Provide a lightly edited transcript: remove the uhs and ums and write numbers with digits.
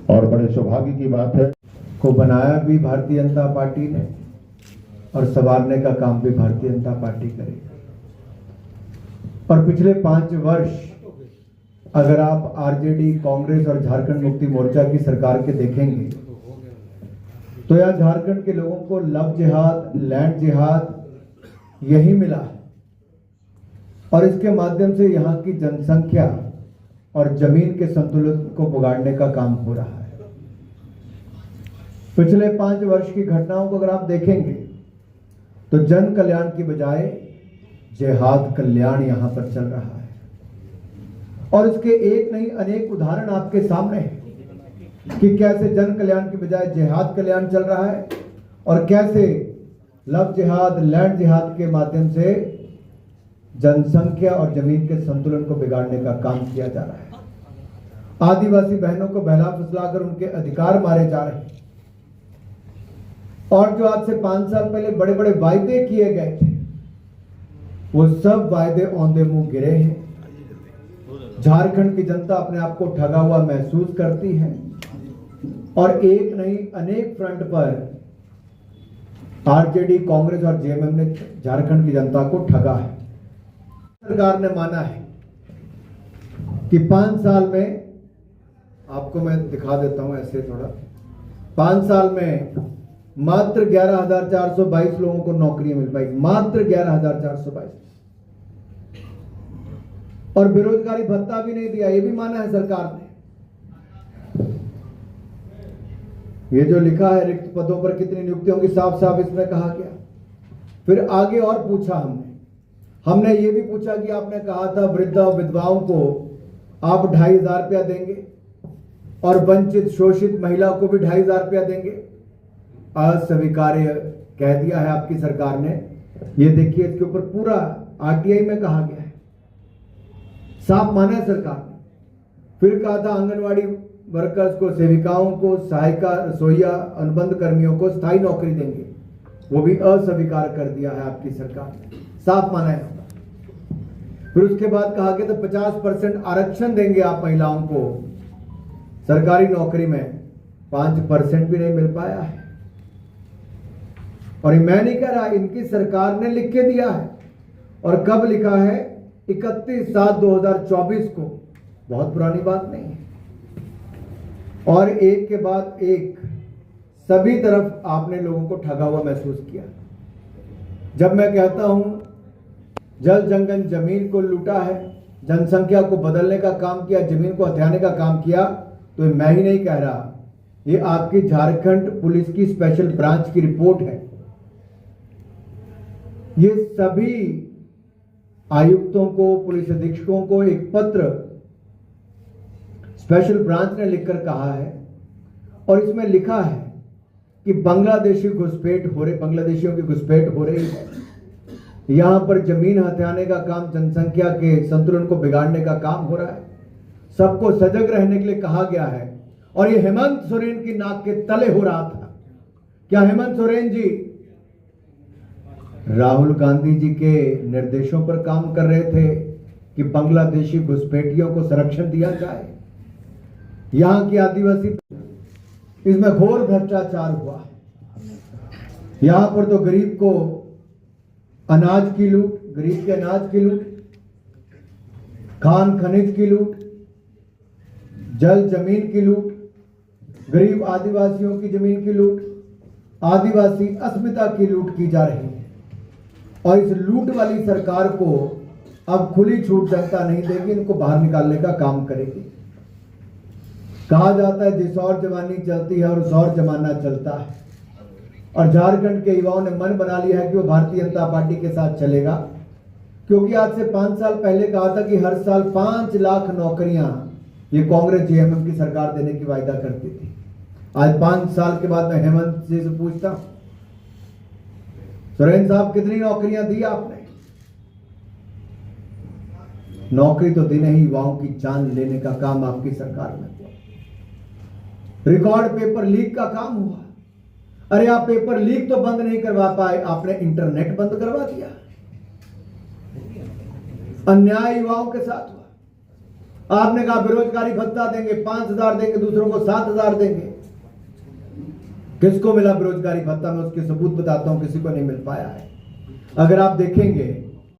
और बड़े सौभाग्य की बात है को बनाया भी भारतीय जनता पार्टी ने और संवारने का काम भी भारतीय जनता पार्टी करेगी। और पिछले 5 वर्ष अगर आप आरजेडी, कांग्रेस और झारखंड मुक्ति मोर्चा की सरकार के देखेंगे तो यह झारखंड के लोगों को लव जिहाद, लैंड जिहाद यही मिला है और इसके माध्यम से यहाँ की जनसंख्या और जमीन के संतुलन को बिगाड़ने का काम हो रहा है। पिछले 5 वर्ष की घटनाओं को अगर आप देखेंगे तो जन कल्याण की बजाय जिहाद कल्याण यहां पर चल रहा है और इसके एक नहीं अनेक उदाहरण आपके सामने हैं कि कैसे जन कल्याण की बजाय जिहाद कल्याण चल रहा है और कैसे लव जिहाद, लैंड जिहाद के माध्यम से जनसंख्या और जमीन के संतुलन को बिगाड़ने का काम किया जा रहा है। आदिवासी बहनों को बहला फुसलाकर उनके अधिकार मारे जा रहे हैं और जो आज से 5 साल पहले बड़े बड़े वायदे किए गए थे वो सब वायदे औंधे मुंह गिरे हैं। झारखंड की जनता अपने आप को ठगा हुआ महसूस करती है और एक नहीं अनेक फ्रंट पर आरजेडी, कांग्रेस और जेएमएम ने झारखंड की जनता को ठगा है। सरकार ने माना है कि 5 साल में, आपको मैं दिखा देता हूं ऐसे थोड़ा, 5 साल में मात्र 11,422 लोगों को नौकरियां मिल पाई, मात्र 11,422 और बेरोजगारी भत्ता भी नहीं दिया, ये भी माना है सरकार ने। ये जो लिखा है रिक्त पदों पर कितनी नियुक्तियों की, साफ साफ इसमें कहा गया। फिर आगे और पूछा हमने ये भी पूछा कि आपने कहा था वृद्ध और विधवाओं को आप 2,500 रुपया देंगे और वंचित शोषित महिला को भी 2,500 रुपया देंगे। अस्वीकार्य कह दिया है आपकी सरकार ने। ये देखिए इसके ऊपर पूरा आरटीआई में कहा गया है, साफ माना है सरकार ने। फिर कहा था आंगनवाड़ी वर्कर्स को, सेविकाओं को, सहायिका, रसोईया, अनुबंध कर्मियों को स्थायी नौकरी देंगे, वो भी अस्वीकार कर दिया है आपकी सरकार ने, साफ माना है। फिर उसके बाद कहा गया तो 50% आरक्षण देंगे आप महिलाओं को सरकारी नौकरी में, 5% भी नहीं मिल पाया है। और मैं नहीं कह रहा, इनकी सरकार ने लिख के दिया है। और कब लिखा है? 31/7/2024 को, बहुत पुरानी बात नहीं है। और एक के बाद एक सभी तरफ आपने लोगों को ठगा हुआ महसूस किया। जब मैं कहता हूं जल जंगल जमीन को लूटा है, जनसंख्या को बदलने का काम किया, जमीन को हथियाने का काम किया, तो मैं ही नहीं कह रहा, ये आपकी झारखंड पुलिस की स्पेशल ब्रांच की रिपोर्ट है। ये सभी आयुक्तों को, पुलिस अधीक्षकों को एक पत्र स्पेशल ब्रांच ने लिखकर कहा है और इसमें लिखा है कि बांग्लादेशियों की घुसपैठ हो रही है, यहां पर जमीन हथियाने का काम, जनसंख्या के संतुलन को बिगाड़ने का काम हो रहा है। सबको सजग रहने के लिए कहा गया है और ये हेमंत सोरेन की नाक के तले हो रहा था। क्या हेमंत सोरेन जी राहुल गांधी जी के निर्देशों पर काम कर रहे थे कि बांग्लादेशी घुसपैठियों को संरक्षण दिया जाए? यहां की आदिवासी, इसमें घोर भ्रष्टाचार हुआ। यहां पर तो गरीब को अनाज की लूट, गरीब के अनाज की लूट, खान खनिज की लूट, जल जमीन की लूट, गरीब आदिवासियों की जमीन की लूट, आदिवासी अस्मिता की लूट की जा रही है। और इस लूट वाली सरकार को अब खुली छूट जनता नहीं देगी, इनको बाहर निकालने का काम करेगी। कहा जाता है जिस और जवानी चलती है और उस और जमाना चलता है, और झारखंड के युवाओं ने मन बना लिया है कि वो भारतीय जनता पार्टी के साथ चलेगा, क्योंकि आज से 5 साल पहले कहा था कि हर साल 5 लाख नौकरियां ये कांग्रेस जेएमएम की सरकार देने की वायदा करती थी। आज 5 साल के बाद मैं हेमंत जी से पूछता हूं, सोरेन साहब कितनी नौकरियां दी आपने? नौकरी तो दी नहीं, युवाओं की जान लेने का काम आपकी सरकार में हुआ। रिकॉर्ड पेपर लीक का काम हुआ। अरे आप पेपर लीक तो बंद नहीं करवा पाए, आपने इंटरनेट बंद करवा दिया। अन्याय युवाओं के साथ हुआ। आपने कहा बेरोजगारी भत्ता देंगे, 5,000 देंगे, दूसरों को 7,000 देंगे। किसको मिला बेरोजगारी भत्ता? मैं उसके सबूत बताता हूं, किसी को नहीं मिल पाया है। अगर आप देखेंगे